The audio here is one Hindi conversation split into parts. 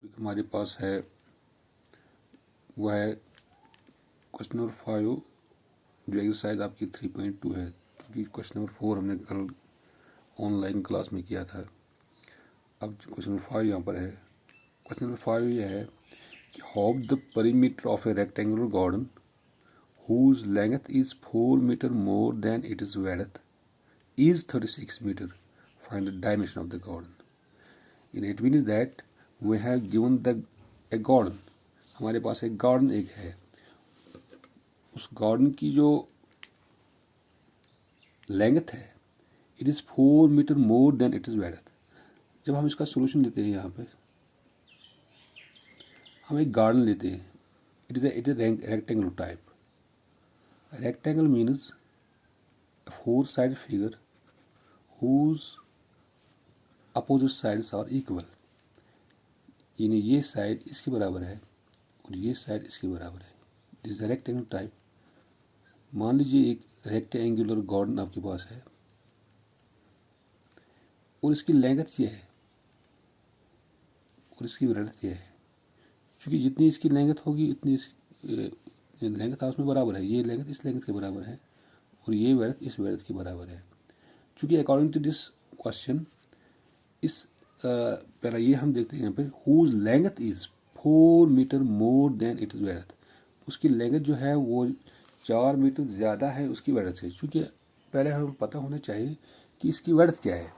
हमारे पास है वह है क्वेश्चन नंबर 5 जो एक्सरसाइज आपकी 3.2 है, क्योंकि क्वेश्चन नंबर 4 हमने कल ऑनलाइन क्लास में किया था। अब क्वेश्चन नंबर 5 यहाँ पर है। क्वेश्चन नंबर 5 ये है कि how the perimeter of A rectangular garden whose length is 4 meter more than its width is 36 meter. Find the dimension of the garden. It means that we have given a garden. हमारे पास एक गार्डन एक है, उस गार्डन की जो लेंथ है it is 4 meter more than it is width. जब हम इसका सोल्यूशन लेते हैं, यहाँ पे हम एक गार्डन लेते हैं, it is rectangular type. Rectangle means a four-sided figure whose opposite sides are equal। यानी ये साइड इसके बराबर है और ये साइड इसके बराबर है। This is rectangular type. मान लीजिए एक रेक्टेंगुलर गार्डन आपके पास है और इसकी लेंथ ये है और इसकी ब्रेड्थ ये है। क्योंकि जितनी इसकी लेंथ होगी उतनी लेंथ आपस में बराबर है। ये लेंथ इस लेंथ के बराबर है और ये ब्रेड्थ इस ब्रेड्थ के बराबर है। क्योंकि अकॉर्डिंग टू दिस क्वेश्चन इस पहला ये हम देखते हैं यहाँ पे whose length is 4 meter more than it is width. उसकी लेंथ जो है वो 4 मीटर ज़्यादा है उसकी वेडथ से। चूँकि पहले हमें पता होना चाहिए कि इसकी वेडथ क्या है।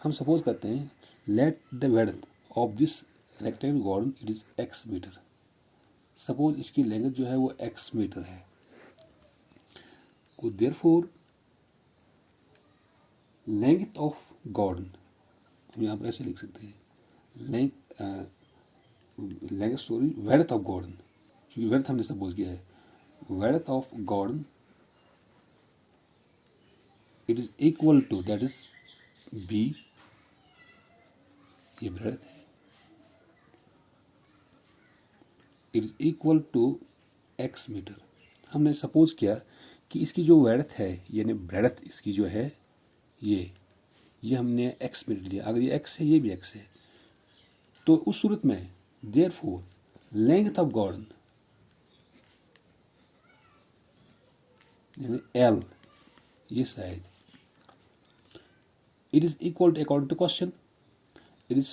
हम सपोज करते हैं let the width of this rectangle garden it is x meter. Suppose इसकी लेंथ जो है वो x मीटर है। देयरफॉर लेंथ ऑफ गार्डन हम यहाँ पर ऐसे लिख सकते हैं length sorry width of garden, क्योंकि वेडथ हमने सपोज किया है। Width of garden it is equal to that is b, ये ब्रेड्थ है, it is equal to x meter. हमने सपोज किया कि इसकी जो वेडथ है यानी ब्रेड्थ इसकी जो है ये हमने x मीटर लिया। अगर ये x है ये भी x है, तो उस सूरत में देयरफॉर लेंथ ऑफ गार्डन यानी L ये side it is equal to according to question it is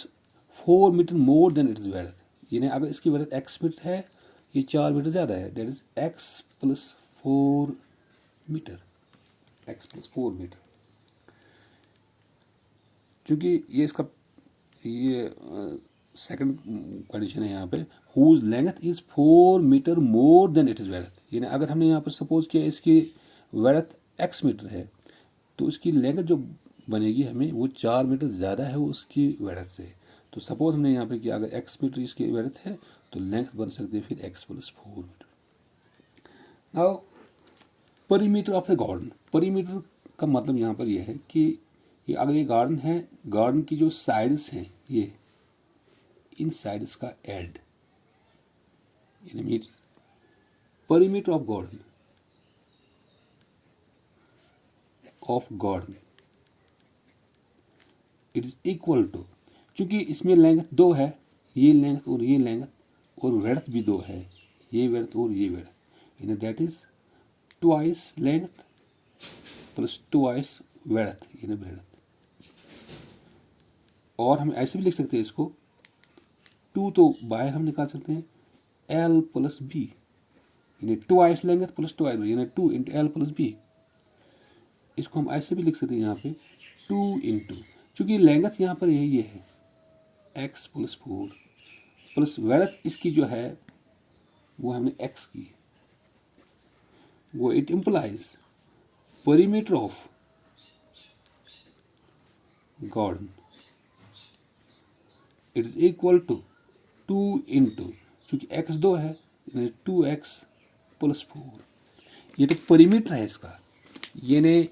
4 meter more than it is width. यानी अगर इसकी वेडथ x मीटर है, ये 4 मीटर ज़्यादा है, that is x plus 4 meter, x plus 4 meter. क्योंकि ये इसका ये सेकंड कंडीशन है यहाँ पे whose length is 4 meter more than it is width. यानी अगर हमने यहाँ पर सपोज किया इसकी वेडथ x मीटर है तो उसकी लेंथ जो बनेगी हमें वो 4 मीटर ज़्यादा है उसकी वेडथ से। तो सपोज हमने यहाँ पे किया अगर x मीटर इसकी वेडथ है तो लेंथ बन सकती है फिर x plus 4 metre. Now perimeter of the garden. Perimeter का मतलब यहाँ पर यह है कि ये अगर ये गार्डन है, गार्डन की जो साइड्स हैं ये इन साइड्स का एड यानी metre. Perimeter of garden it is equal to, चूंकि इसमें लेंथ 2 है, ये लेंथ और ये लेंथ और वेडथ भी 2 है, ये वेडथ और ये वेडथ, यानी that is twice length plus twice width यानी ब्रेड्थ। और हम ऐसे भी लिख सकते हैं इसको 2 तो बाहर हम निकाल सकते हैं L प्लस बी यानी ट्वाइस लेंथ प्लस ट्वाइस यानी 2 इंटू एल प्लस बी। इसको हम ऐसे भी लिख सकते हैं यहाँ पे 2 इंटू, चूँकि लेंथ यहाँ पर ये है x प्लस 4 प्लस वेडथ इसकी जो है वो हमने x की, वो it implies perimeter of garden it is equal to 2 into, चूँकि x 2 है 2x प्लस 4। ये तो पेरीमीटर है इसका, यानी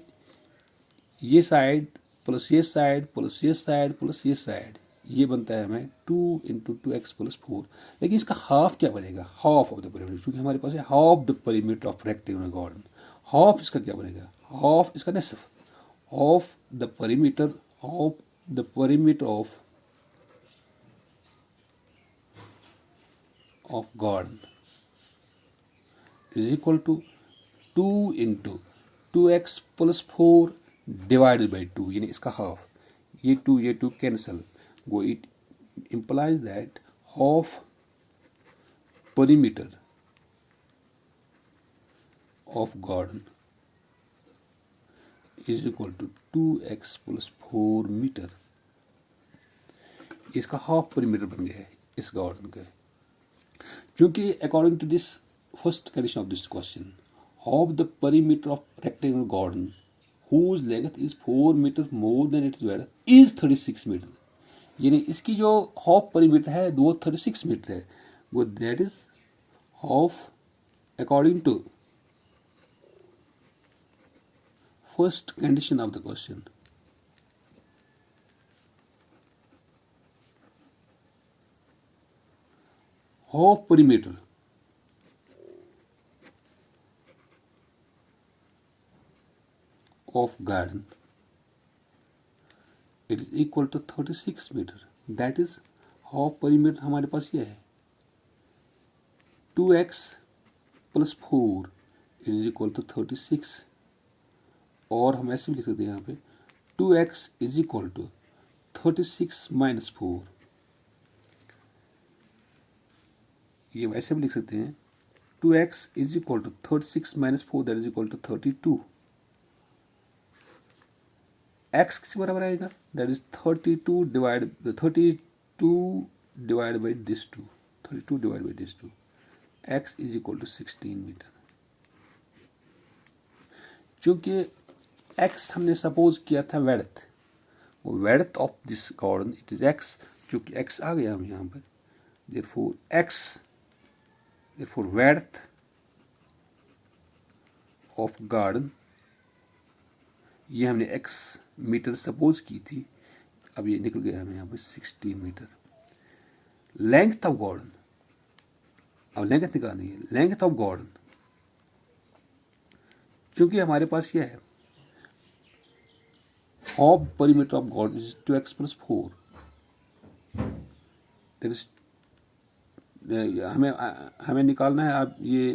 ये साइड प्लस ये साइड प्लस ये साइड प्लस ये साइड, ये बनता है हमें 2 इंटू 2x प्लस 4। लेकिन इसका हाफ क्या बनेगा, हाफ ऑफ द पेरीमीटर, क्योंकि हमारे पास है half the perimeter of rectangular garden. Half इसका क्या बनेगा, हाफ इसका निसफ of the perimeter of of garden is equal to 2 into 2x plus 4 divided by 2, यानी इसका हाफ. ये 2 cancel. Go, it implies that half perimeter of garden is equal to 2x plus 4 meter. इसका हाफ परिमीटर बन गया है इस गार्डन का, क्योंकि according to this first condition of this question, half the perimeter of rectangular garden whose length is 4 meter more than its width is 36 meter. यानी इसकी जो हाफ परिमीटर है वो 36 मीटर है. वो that is half according to first condition of the question. half perimeter of garden, it is equal to 36 meter. That is half perimeter हमारे पास ये है 2x plus 4 it is equal to 36. और हम ऐसे भी लिख सकते हैं यहाँ पे 2x is equal to 36 minus 4. ये वैसे भी लिख सकते हैं 2x is equal to 36 minus 4 that is equal to 32. x किस बराबर आएगा, that is 32 divided by this 2. 32 divided by this 2. x is equal to 16 metre. चूंकि x हमने सपोज किया था वेड्थ, वो width of this garden it is x. चूंकि x आ गया हम यहाँ पर, therefore width of garden, ये हमने x मीटर सपोज की थी, अब ये निकल गया हमें यहाँ पर 16 मीटर. लेंथ ऑफ गार्डन, अब लेंथ निकालनी है. लेंथ ऑफ गार्डन चूंकि हमारे पास यह है half परिमीटर of garden is 2x plus 4. That is हमें निकालना है. अब ये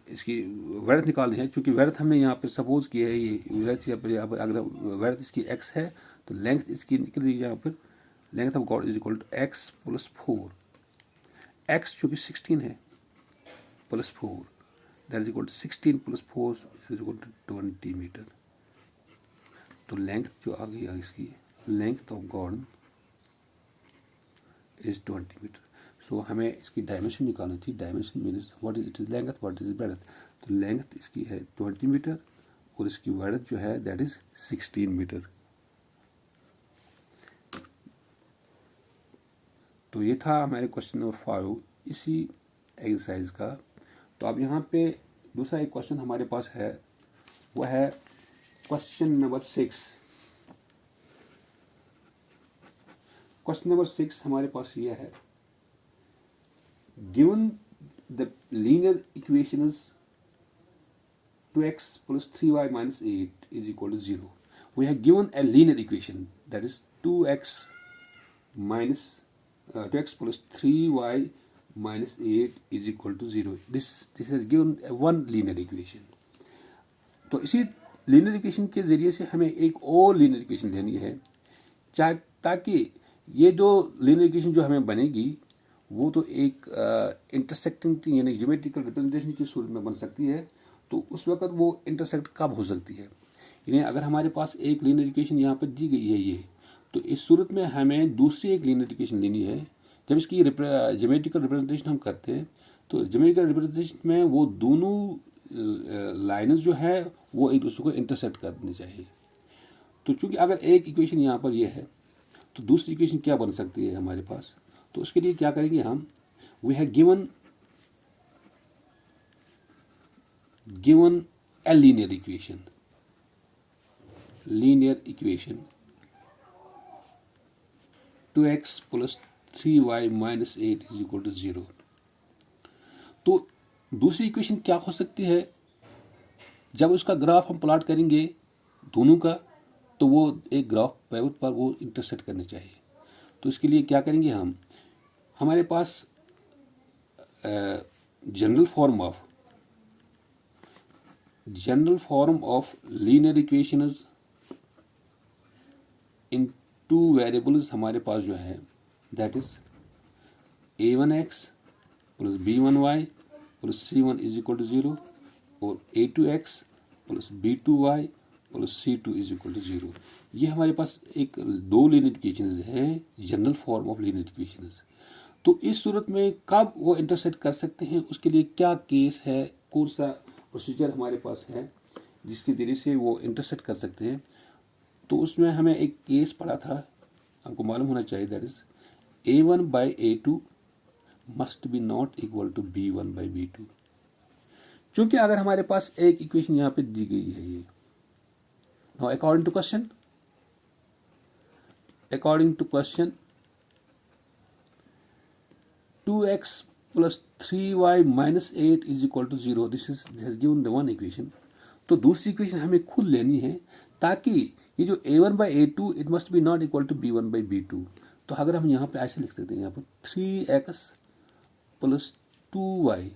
इसकी वर्थ निकालनी है, क्योंकि वर्थ हमने यहाँ पे सपोज किया है. ये वर्थ यहाँ पर अगर वर्थ इसकी x है तो लेंथ इसकी निकल रही है यहाँ पर. Length of garden is equal to x plus 4. x चूँकि 16 है plus 4 that is equal to 16 plus 4 is equal to 20 meter. तो लेंथ जो आ गई इसकी length of garden is 20 meter. So हमें इसकी डायमेंशन निकालनी थी. Dimension means what is it is length, what is breadth. तो लेंथ इसकी है 20 मीटर और इसकी ब्रेड्थ जो है दैट इज 16 मीटर. तो ये था हमारे क्वेश्चन नंबर 5 इसी एक्सरसाइज का. तो अब यहाँ पे दूसरा एक क्वेश्चन हमारे पास है, वह है क्वेश्चन नंबर 6. क्वेश्चन नंबर 6 हमारे पास यह है, given the linear equation is 2x plus 3y minus 8 is equal to 0. We have given a linear equation, that is 2x plus 3y minus 8 is equal to 0. This has given a one linear equation. तो इसी linear equation के जरिए से हमें एक और linear equation लेनी है, ताकि ये जो linear equation जो हमें बनेगी वो तो एक इंटरसेक्टिंग यानी ज्योमेट्रिकल रिप्रेजेंटेशन की सूरत में बन सकती है. तो उस वक्त वो इंटरसेक्ट कब हो सकती है, यानी अगर हमारे पास एक लीनियर इक्वेशन यहाँ पर दी गई है ये, तो इस सूरत में हमें दूसरी एक लीनियर इक्वेशन लेनी है. जब इसकी ज्योमेट्रिकल रिप्रेजेंटेशन हम करते हैं तो ज्योमेट्रिकल रिप्रेजेंटेशन में वो दोनों लाइन्स जो है वो एक दूसरे को इंटरसेक्ट करनी चाहिए. तो चूंकि अगर एक इक्वेशन यहाँ पर ये है तो दूसरी इक्वेशन क्या बन सकती है हमारे पास. तो उसके लिए क्या करेंगे हम, we have given a linear equation 2x plus 3y minus 8 is equal to 0. तो दूसरी इक्वेशन क्या हो सकती है, जब उसका ग्राफ हम प्लॉट करेंगे दोनों का तो वो एक ग्राफ पेपर पर वो इंटरसेक्ट करने चाहिए. तो इसके लिए क्या करेंगे हम, हमारे पास general form of linear equations in two variables हमारे पास जो है that is a1x plus b1y plus c1 is equal to 0 और a2x plus b2y plus c2 is equal to 0। ये हमारे पास एक दो लीनियर इक्वेशंस हैं, general form of linear equations. तो इस सूरत में कब वो इंटरसेक्ट कर सकते हैं, उसके लिए क्या केस है, कौन सा प्रोसीजर हमारे पास है जिसके जरिए से वो इंटरसेक्ट कर सकते हैं। तो उसमें हमें एक केस पढ़ा था, आपको मालूम होना चाहिए, that is a1 by a2 must be not equal to b1 by b2। चूंकि अगर हमारे पास एक इक्वेशन यहाँ पे दी गई है, ये now according to question 2x plus 3y minus 8 is equal to 0, this has given the one equation। तो दूसरी इक्वेशन हमें खुद लेनी है, ताकि ये जो a1 by a2 it must be not equal to b1 by b2। तो अगर हम यहाँ पे ऐसे लिख सकते हैं, यहाँ पर 3x plus 2y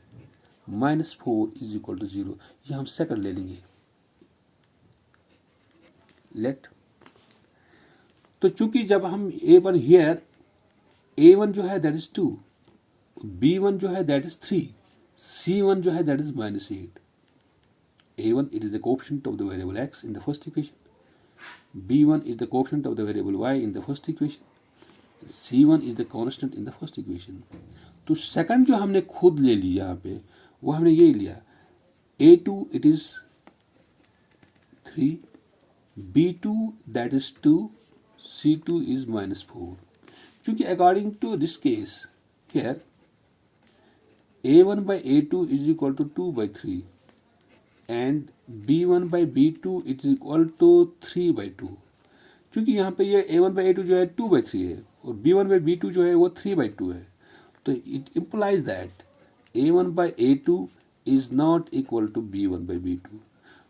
minus 4 is equal to 0, ये हम सेकंड ले लेंगे। लेट, तो चूंकि जब हम a1 हियर, a1 जो है दैट इज 2, b1 जो है दैट इज 3, c1 जो है that is -8। a1 it is the coefficient of the variable x in the first equation, b1 is the coefficient of the variable y in the first equation, c1 is the constant in the first equation। तो सेकंड जो हमने खुद ले लिया यहाँ पे, वो हमने ये लिया, a2 it is 3, b2 that is 2, c2 is -4। क्योंकि according to this case here a1 by a2 is equal to 2 by 3 and b1 by b2 it is equal to 3 by 2। क्योंकि यहाँ पे ये a1 by a2 जो है 2 by 3 है और b1 by b2 जो है वो 3 by 2 है। तो it implies that a1 by a2 is not equal to b1 by b2।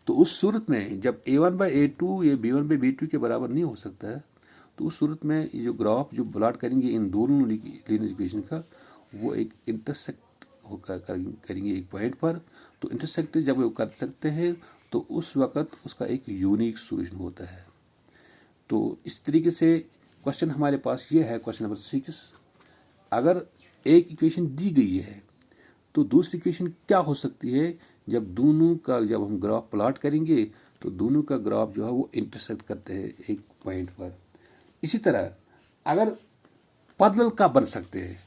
तो उस सूरत में जब a1 by a2 ये b1 by b2 के बराबर नहीं हो सकता है, तो उस सूरत में ये जो ग्राफ जो प्लॉट करेंगे इन दोनों लीनियर इक्वेशन का, वो एक इंटरसेक्ट करेंगे एक पॉइंट पर। तो इंटरसेक्ट जब वो कर सकते हैं तो उस वक़्त उसका एक यूनिक सॉल्यूशन होता है। तो इस तरीके से क्वेश्चन हमारे पास ये है, क्वेश्चन नंबर 6। अगर एक इक्वेशन दी गई है तो दूसरी इक्वेशन क्या हो सकती है, जब हम ग्राफ प्लॉट करेंगे तो दोनों का ग्राफ जो है वो इंटरसेक्ट करते हैं एक पॉइंट पर। इसी तरह अगर पैरेलल कब बन सकते हैं,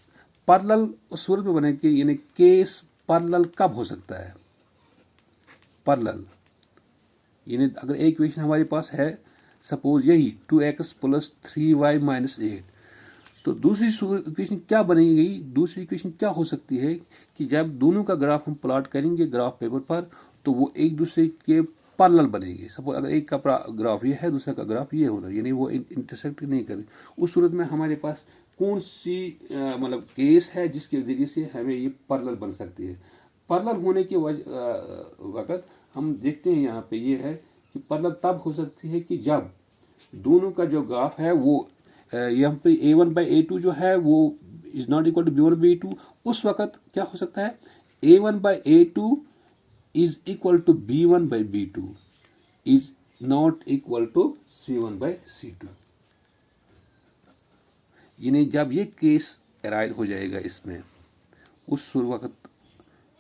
पैरेलल उस सूरत में बने कि यानी केस पैरेलल कब हो सकता है। पैरेलल यानी अगर एक इक्वेशन हमारे पास है, सपोज यही 2x plus 3y minus 8, तो दूसरी इक्वेशन क्या बनेगी, दूसरी इक्वेशन क्या हो सकती है कि जब दोनों का ग्राफ हम प्लॉट करेंगे ग्राफ पेपर पर, तो वो एक दूसरे के पैरेलल बनेंगे। सपोज अगर एक का ग्राफ ये है, दूसरे का ग्राफ ये होगा, यानी वो इंटरसेक्ट नहीं करे। उस सूरत में हमारे पास कौन सी मतलब केस है जिसके जरिए से हमें ये पैरेलल बन सकती है। पैरेलल होने के वक़्त हम देखते हैं यहाँ पे ये है कि पैरेलल तब हो सकती है कि जब दोनों का जो ग्राफ है वो यहाँ पे a1 by a2 जो है वो is not equal to b1 by a2। उस वक़्त क्या हो सकता है, a1 by a2 is equal to b1 by b2 is not equal to c1 by c2। यानी जब ये केस अराइज हो जाएगा इसमें, उस वक़्त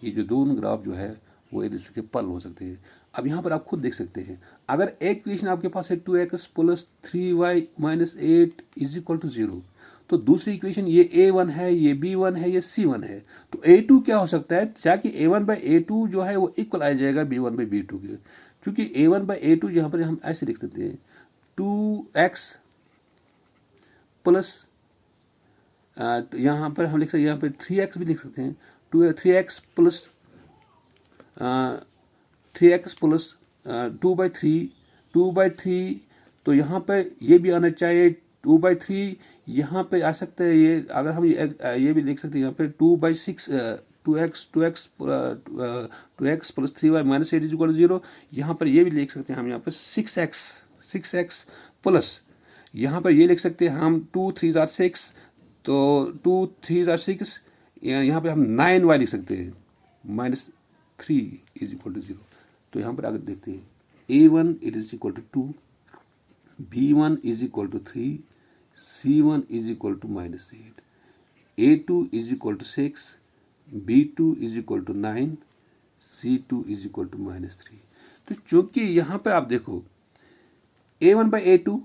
ये जो दोनों ग्राफ जो है वो एक दूसरे के पैरेलल हो सकते हैं। अब यहाँ पर आप खुद देख सकते हैं, अगर एक इक्वेशन आपके पास है 2x plus 3y minus 8 is equal to 0, तो दूसरी इक्वेशन ये a1 है, ये b1 है, ये c1 है। तो a2 क्या हो सकता है, ताकि a1 by a2 जो है वो इक्वल आ जाएगा b1 by b2 के। क्योंकि a1 by a2 यहाँ पर हम ऐसे लिख सकते हैं 2x प्लस यहाँ पर हम लिख सकते हैं, यहाँ पर 3x भी लिख सकते हैं, 3x प्लस 2/3, तो यहाँ पे ये भी आना चाहिए 2/3, यहाँ पे आ सकता है ये। अगर हम ये भी लिख सकते हैं यहाँ पे 2/6, 2x plus 3y minus 8 is equal to 0। यहाँ पर ये भी लिख सकते हैं हम यहाँ पर 6x प्लस, यहाँ पर ये लिख सकते हैं हम 2 3 are 6, तो 2 3 are 6, यहाँ पे हम 9y लिख सकते हैं, -3 इज इक्वल टू 0। तो यहाँ पर अगर देखते हैं A1 it is equal to 2, B1 is equal to 3, C1 is equal to -8, A2 is equal to 6, B2 is equal to 9, C2 is equal to -3। तो चूंकि यहाँ पर आप देखो A1 by A2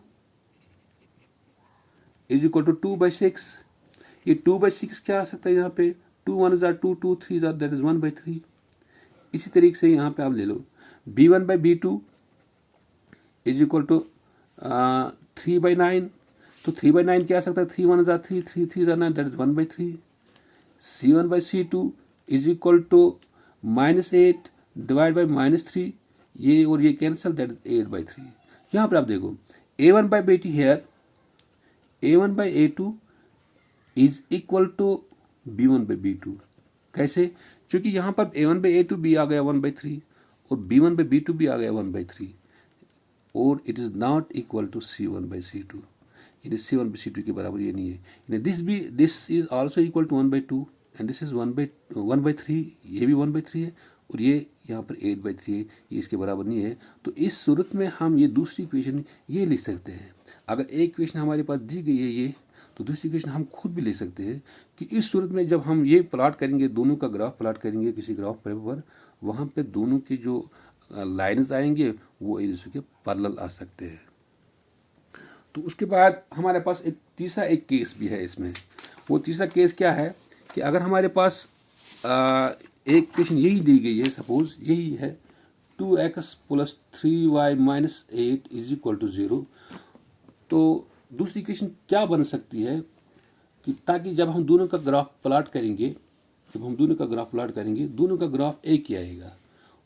is equal to 2/6, ये 2/6 क्या आ सकता है यहाँ पे, 2 1 are 2, 2 3 are that is 1/3। इसी तरीके से यहाँ पे आप ले लो B1 by B2 is equal to 3/9, तो 3/9 क्या आ सकता है, 3 1 are 3, 3 3 are 9, that is 1/3। C1 by C2 is equal to -8 divide by -3, ये और ये कैंसिल, दैट इज 8/3। यहाँ पर आप देखो A1 by B2 here A1 by A2 is equal to B1 by B2। कैसे, क्योंकि यहाँ पर A1 बाई A2 भी आ गया 1/3 और B1 बाई B2 भी आ गया 1/3, और it is not equal to C1 by C2, यानी C1 बाई C2 के बराबर ये नहीं है। यानी this is also equal to 1/2 and this is 1/3, ये भी 1/3 है और ये यहाँ पर 8/3 है, ये इसके बराबर नहीं है। तो इस सूरत में हम ये दूसरी इक्वेशन ये लिख सकते हैं। अगर एक इक्वेशन हमारे पास दी गई है ये, तो दूसरी इक्वेशन हम खुद भी ले सकते हैं कि इस सूरत में जब हम ये प्लॉट करेंगे, दोनों का ग्राफ प्लॉट करेंगे किसी ग्राफ पेपर पर, वहाँ पे दोनों के जो लाइन्स आएंगे वो एक दूसरे के पैरेलल आ सकते हैं। तो उसके बाद हमारे पास एक तीसरा केस भी है इसमें। वो तीसरा केस क्या है कि अगर हमारे पास एक इक्वेशन यही दी गई है, सपोज यही है 2x + 3y - 8 is equal to 0, तो दूसरी इक्वेशन क्या बन सकती है कि ताकि जब हम दोनों का ग्राफ प्लॉट करेंगे, दोनों का ग्राफ एक ही आएगा,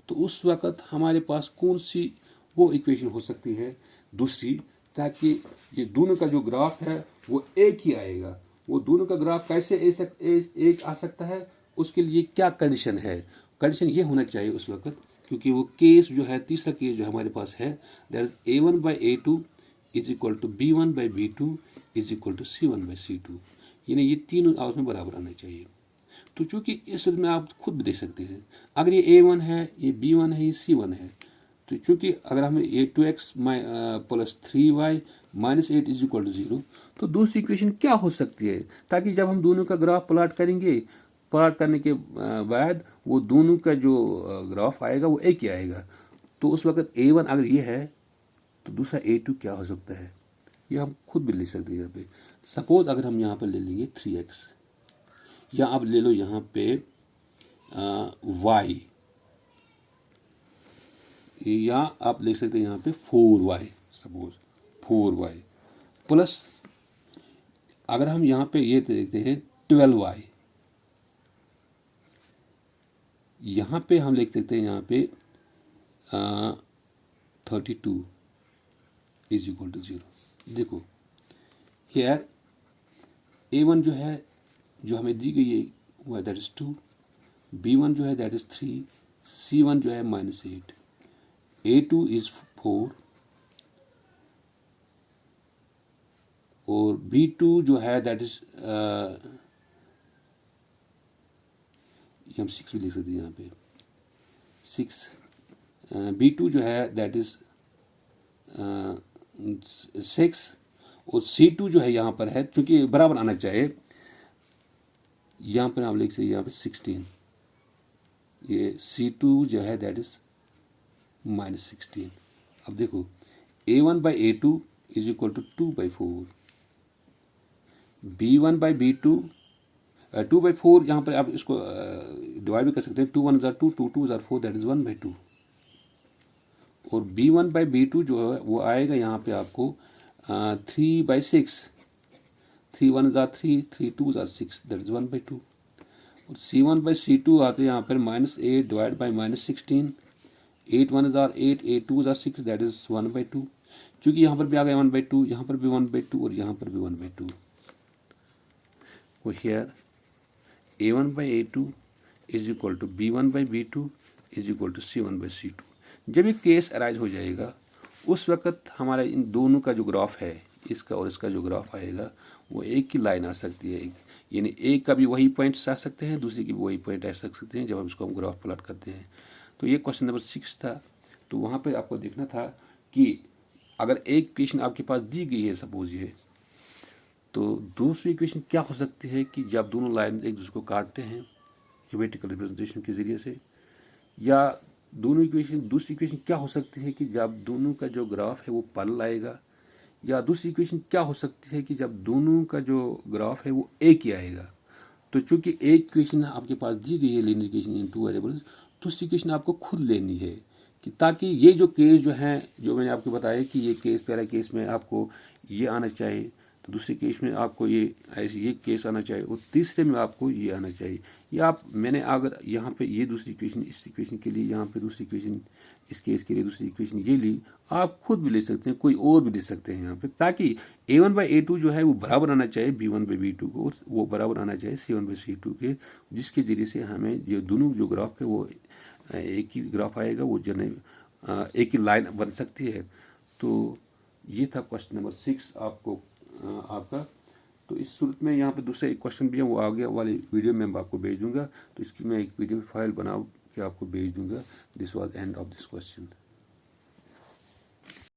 तो उस वक़्त हमारे पास कौन सी वो इक्वेशन हो सकती है दूसरी, ताकि ये दोनों का जो ग्राफ है वो एक ही आएगा। वो दोनों का ग्राफ कैसे एक आ सकता है, उसके लिए क्या कंडीशन है, कंडीशन ये होना चाहिए उस वक़्त, क्योंकि वो केस जो है, तीसरा केस जो हमारे पास है, that is A1 by A2 is equal to B1 by B2 is equal to C1 by C2, यानी ये तीनों आपस में बराबर आने चाहिए। तो चूंकि इस सूरत में आप खुद भी देख सकते हैं, अगर ये A1 है, ये B1 है, ये C1 है, तो चूंकि अगर हमें ये 2x + 3y - 8 is equal to 0, तो दूसरी इक्वेशन क्या हो सकती है, ताकि जब हम दोनों का ग्राफ प्लॉट करेंगे, प्लॉट करने के बाद वो दोनों का जो ग्राफ आएगा वो एक ही आएगा। तो उस वक्त A1 अगर ये है, तो दूसरा A2 क्या हो सकता है, ये हम खुद भी लिख सकते हैं। यहाँ पे सपोज अगर हम यहाँ पर ले लेंगे 3x, या आप ले लो यहाँ पे y, या आप लिख सकते हैं यहाँ पे 4y, सपोज 4y प्लस अगर हम यहाँ पे ये देखते हैं 12y, यहाँ पे हम लिख सकते हैं यहाँ पे 32 इज इक्वल टू 0। देखो हेयर A1 जो है, जो हमें दी गई है वो है दैट इज 2, B1 जो है दैट इज 3, C1 जो है -8, A2 इज 4 और B2 जो है दैट इज हम 6 भी लिख सकते हैं यहाँ पे 6, B2 जो है दैट इज 6 और C2 जो है यहाँ पर है, चूंकि बराबर आना चाहिए, यहाँ पर आप लिख सकते हैं यहाँ पे 16, ये C2 जो है दैट इज -16। अब देखो A1 by A2 is equal to 2/4, B1 by B2 2/4, यहाँ पर आप इसको डिवाइड भी कर सकते हैं, 2 1 are 2, 2 2 are 4, दैट इज 1/2, और B1 बाई B2 जो है वो आएगा यहाँ पे आपको 3/6, 3 1 are 3, 3 2 are 6, दैट इज 1/2, और C1 बाई C2 आते हैं यहाँ पर -8 divide by -16, 8 1 are 8, 8 2 are 6, that is 1/2, चूँकि यहाँ पर भी आ गया 1/2, यहाँ पर भी 1/2 और यहाँ पर भी 1/2। वो here A1 by A2 is equal to B1 by B2 is equal to C1 by C2। जब ये केस अराइज हो जाएगा, उस वक़्त हमारा इन दोनों का जो ग्राफ है, इसका और इसका जो ग्राफ आएगा वो एक ही लाइन आ सकती है, यानी एक का भी वही पॉइंट्स आ सकते हैं, दूसरे की भी वही पॉइंट आ सकते हैं जब हम इसको हम ग्राफ प्लॉट करते हैं। तो ये क्वेश्चन नंबर 6 था। तो वहाँ पे आपको देखना था कि अगर एक इक्वेशन आपके पास दी गई है सपोज ये, तो दूसरी इक्वेशन क्या हो सकती है कि जब दोनों लाइन एक दूसरे को काटते हैं ज्योमेट्रिकल रिप्रेजेंटेशन के ज़रिए से, या दोनों इक्वेशन दूसरी इक्वेशन क्या हो सकती है कि जब दोनों का जो ग्राफ है वो पैरेलल आएगा, या दूसरी इक्वेशन क्या हो सकती है कि जब दोनों का जो ग्राफ है वो एक ही आएगा। तो चूंकि एक इक्वेशन आपके पास दी गई है linear equation in two variables, दूसरी इक्वेशन आपको खुद लेनी है कि ताकि ये जो केस जो है जो मैंने आपको बताया कि ये केस पहला केस में आपको ये आना चाहिए, तो दूसरे केस में आपको ये ऐसे ये केस आना चाहिए, और तीसरे में आपको ये आना चाहिए। या आप मैंने अगर यहाँ पे ये दूसरी इक्वेशन इस इक्वेशन के लिए, यहाँ पे दूसरी इक्वेशन इस केस के लिए दूसरी इक्वेशन ये ली, आप खुद भी ले सकते हैं, कोई और भी ले सकते हैं यहाँ पे, ताकि a1/a2 जो है वो बराबर आना चाहिए b1/b2 को, और वो बराबर आना चाहिए c1/c2 के, जिसके जरिए से हमें ये दोनों जो ग्राफ है वो एक ही ग्राफ आएगा, वो जने एक ही लाइन बन सकती है। तो ये था क्वेश्चन नंबर 6 आपको आपका। तो इस सूरत में यहाँ पे दूसरा एक क्वेश्चन भी है, वो आगे वाले वीडियो में मैं आपको भेज दूंगा, तो इसकी मैं एक PDF फाइल बना के आपको भेज दूंगा। This was end of this question.